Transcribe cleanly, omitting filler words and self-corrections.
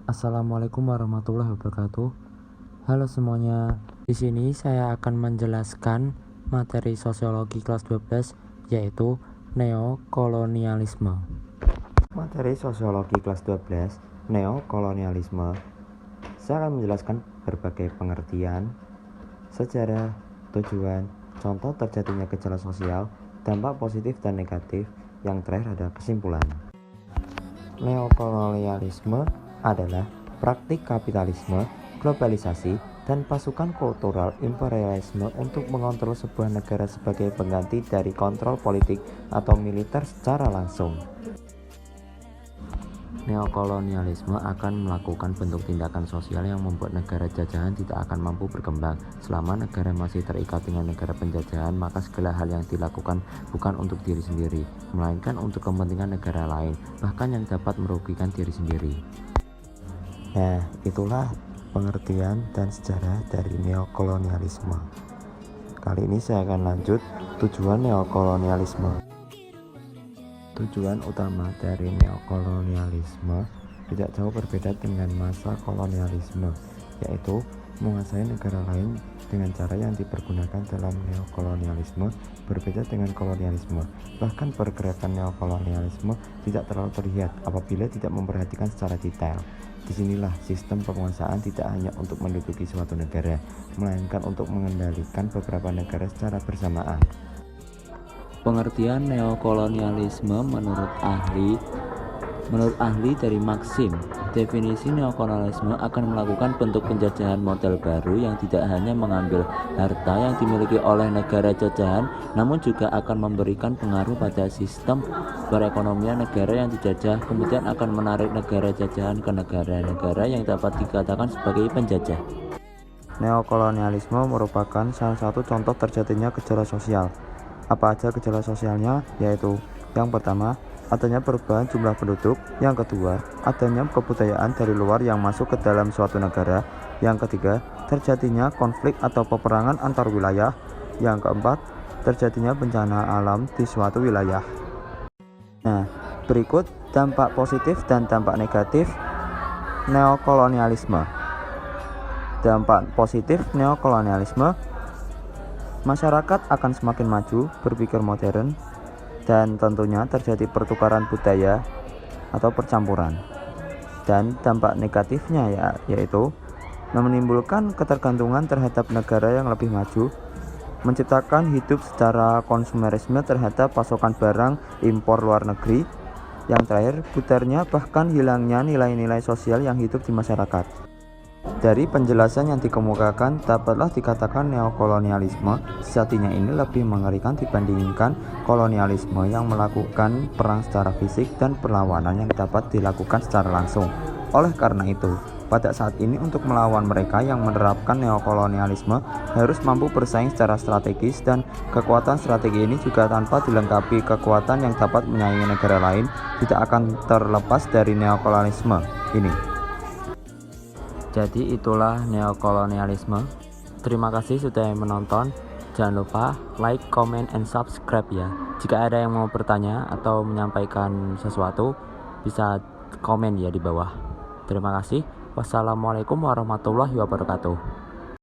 Assalamualaikum warahmatullahi wabarakatuh. Halo semuanya. Di sini saya akan menjelaskan materi sosiologi kelas 12 yaitu neokolonialisme. Materi sosiologi kelas 12 neokolonialisme. Saya akan menjelaskan berbagai pengertian, sejarah, tujuan, contoh terjadinya gejala sosial, dampak positif dan negatif, yang terakhir ada kesimpulan. Neokolonialisme adalah praktik kapitalisme, globalisasi, dan pasukan kultural imperialisme untuk mengontrol sebuah negara sebagai pengganti dari kontrol politik atau militer secara langsung. Neokolonialisme akan melakukan bentuk tindakan sosial yang membuat negara jajahan tidak akan mampu berkembang. Selama negara masih terikat dengan negara penjajahan, maka segala hal yang dilakukan bukan untuk diri sendiri, melainkan untuk kepentingan negara lain, bahkan yang dapat merugikan diri sendiri. Nah, itulah pengertian dan sejarah dari neokolonialisme. Kali ini saya akan lanjut tujuan neokolonialisme. Tujuan utama dari neokolonialisme tidak jauh berbeda dengan masa kolonialisme, yaitu menguasai negara lain dengan cara yang dipergunakan dalam neokolonialisme berbeda dengan kolonialisme. Bahkan pergerakan neokolonialisme tidak terlalu terlihat apabila tidak memperhatikan secara detail. Disinilah sistem penguasaan tidak hanya untuk menduduki suatu negara, melainkan untuk mengendalikan beberapa negara secara bersamaan. Pengertian neokolonialisme menurut ahli dari Maxim, definisi neokolonialisme akan melakukan bentuk penjajahan model baru yang tidak hanya mengambil harta yang dimiliki oleh negara jajahan, namun juga akan memberikan pengaruh pada sistem perekonomian negara yang dijajah, kemudian akan menarik negara jajahan ke negara-negara yang dapat dikatakan sebagai penjajah. Neokolonialisme merupakan salah satu contoh terjadinya gejala sosial. Apa aja gejala sosialnya? Yaitu yang pertama, adanya perubahan jumlah penduduk. Yang kedua, adanya kebudayaan dari luar yang masuk ke dalam suatu negara. Yang ketiga, terjadinya konflik atau peperangan antar wilayah. Yang keempat, terjadinya bencana alam di suatu wilayah. Nah, berikut dampak positif dan dampak negatif neokolonialisme. Dampak positif neokolonialisme: masyarakat akan semakin maju, berpikir modern, dan tentunya terjadi pertukaran budaya atau percampuran. Dan dampak negatifnya yaitu menimbulkan ketergantungan terhadap negara yang lebih maju, menciptakan hidup secara konsumerisme terhadap pasokan barang impor luar negeri. Yang terakhir, putarnya bahkan hilangnya nilai-nilai sosial yang hidup di masyarakat. Dari penjelasan yang dikemukakan, dapatlah dikatakan neokolonialisme sejatinya ini lebih mengerikan dibandingkan kolonialisme yang melakukan perang secara fisik dan perlawanan yang dapat dilakukan secara langsung. Oleh karena itu, pada saat ini untuk melawan mereka yang menerapkan neokolonialisme harus mampu bersaing secara strategis, dan kekuatan strategi ini juga tanpa dilengkapi kekuatan yang dapat menyaingi negara lain tidak akan terlepas dari neokolonialisme ini. Jadi itulah neokolonialisme. Terima kasih sudah menonton. Jangan lupa like, comment, and subscribe ya. Jika ada yang mau bertanya atau menyampaikan sesuatu, bisa komen ya di bawah. Terima kasih. Wassalamualaikum warahmatullahi wabarakatuh.